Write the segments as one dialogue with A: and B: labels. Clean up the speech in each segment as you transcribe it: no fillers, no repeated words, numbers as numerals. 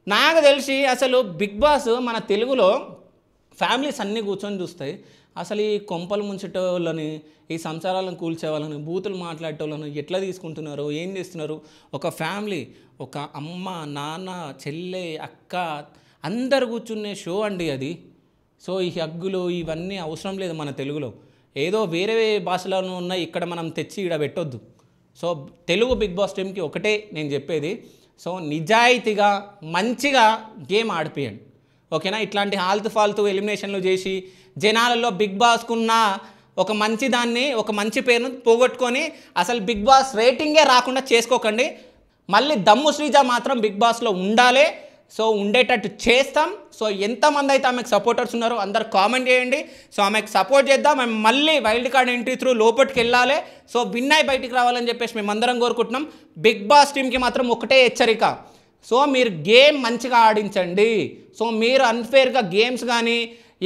A: నాకు తెలిసి అసలు బిగ్ బాస్ మన తెలుగులో ఫ్యామిలీస్ అన్నీ కూర్చొని చూస్తాయి. అసలు ఈ కొంపలు ముంచేటోళ్ళని, ఈ సంసారాలను కూల్చేవాళ్ళని, బూతులు మాట్లాడేటోళ్ళని ఎట్లా తీసుకుంటున్నారు, ఏం చేస్తున్నారు? ఒక ఫ్యామిలీ, ఒక అమ్మ, నాన్న, చెల్లె, అక్క అందరు కూర్చునే షో అండి అది. సో ఈ హగ్గులు ఇవన్నీ అవసరం లేదు మన తెలుగులో. ఏదో వేరే భాషలోనూ ఉన్నాయి, ఇక్కడ మనం తెచ్చి ఇక్కడ పెట్టొద్దు. సో తెలుగు బిగ్ బాస్ టీమ్కి ఒకటే నేను చెప్పేది, సో నిజాయితీగా మంచిగా గేమ్ ఆడిపియండి, ఓకేనా? ఇట్లాంటి ఫాల్తు ఎలిమినేషన్లు చేసి జనాలలో బిగ్ బాస్కున్న ఒక మంచి దాన్ని, ఒక మంచి పేరును పోగొట్టుకొని అసలు బిగ్ బాస్ రేటింగే రాకుండా చేసుకోకండి. మళ్ళీ దమ్ము శ్రీజ మాత్రం బిగ్ బాస్లో ఉండాలి. సో ఉండేటట్టు చేస్తాం. సో ఎంతమంది అయితే ఆమెకు సపోర్టర్స్ ఉన్నారో అందరు కామెంట్ చేయండి. సో ఆమెకు సపోర్ట్ చేద్దాం. మేము మళ్ళీ వైల్డ్ కార్డ్ ఎంట్రీ త్రూ లోపలికి వెళ్ళాలి. సో విన్నాయి బయటికి రావాలని చెప్పేసి మేమందరం కోరుకుంటున్నాం. బిగ్ బాస్ టీమ్కి మాత్రం ఒకటే హెచ్చరిక, సో మీరు గేమ్ మంచిగా ఆడించండి. సో మీరు అన్ఫేర్గా గేమ్స్ కానీ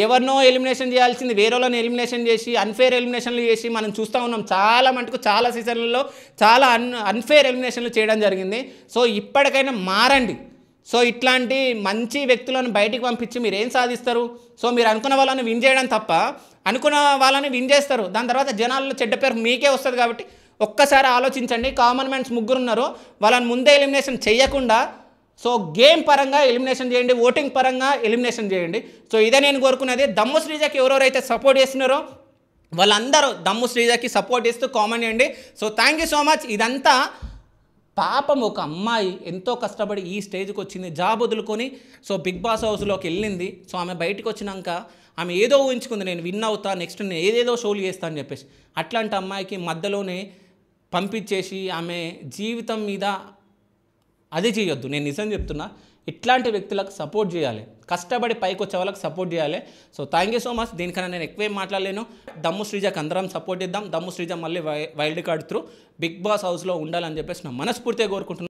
A: ఎవరినో ఎలిమినేషన్ చేయాల్సింది వేరే వాళ్ళని ఎలిమినేషన్ చేసి అన్ఫేర్ ఎలిమినేషన్లు చేసి మనం చూస్తూ ఉన్నాం. చాలా మటుకు చాలా సీజన్లలో చాలా అన్ఫేర్ ఎలిమినేషన్లు చేయడం జరిగింది. సో ఇప్పటికైనా మారండి. సో ఇట్లాంటి మంచి వ్యక్తులను బయటికి పంపించి మీరు ఏం సాధిస్తారు? సో మీరు అనుకున్న వాళ్ళని విన్ చేయడం తప్ప, అనుకున్న వాళ్ళని విన్ చేస్తారు, దాని తర్వాత జనాల్లో చెడ్డ పేరు మీకే వస్తుంది. కాబట్టి ఒక్కసారి ఆలోచించండి. కామన్ మ్యాన్స్ ముగ్గురు ఉన్నారు, వాళ్ళని ముందే ఎలిమినేషన్ చేయకుండా సో గేమ్ పరంగా ఎలిమినేషన్ చేయండి, ఓటింగ్ పరంగా ఎలిమినేషన్ చేయండి. సో ఇదే నేను కోరుకునేది. దమ్ము శ్రీజకి ఎవరెవరైతే సపోర్ట్ చేస్తున్నారో వాళ్ళందరూ దమ్ము శ్రీజకి సపోర్ట్ చేస్తూ కామెంట్ చేయండి. So thank you so much. ఇదంతా పాపం ఒక అమ్మాయి ఎంతో కష్టపడి ఈ స్టేజ్కి వచ్చింది, జాబ్ వదులుకొని సో బిగ్ బాస్ హౌస్లోకి వెళ్ళింది. సో ఆమె బయటకు వచ్చినాక ఆమె ఏదో ఊహించుకుంది, నేను విన్ అవుతా, నెక్స్ట్ నేను ఏదేదో షోలు చేస్తా అని చెప్పేసి. అట్లాంటి అమ్మాయికి మధ్యలోనే పంపించేసి ఆమె జీవితం మీద అది చేయొద్దు. నేను నిజం చెప్తున్నా, ఇట్లాంటి వ్యక్తులకు సపోర్ట్ చేయాలి, కష్టపడి పైకి వచ్చే వాళ్ళకి సపోర్ట్ చేయాలి. So thank you so much. దీనికన్నా నేను ఎక్కువేం మాట్లాడలేను. దమ్ము శ్రీజకి అందరం సపోర్ట్ ఇద్దాం. దమ్ము శ్రీజ మళ్ళీ wild card through Bigg Boss హౌస్లో ఉండాలని చెప్పేసి నా మనస్ఫూర్తిగా కోరుకుంటున్నాను.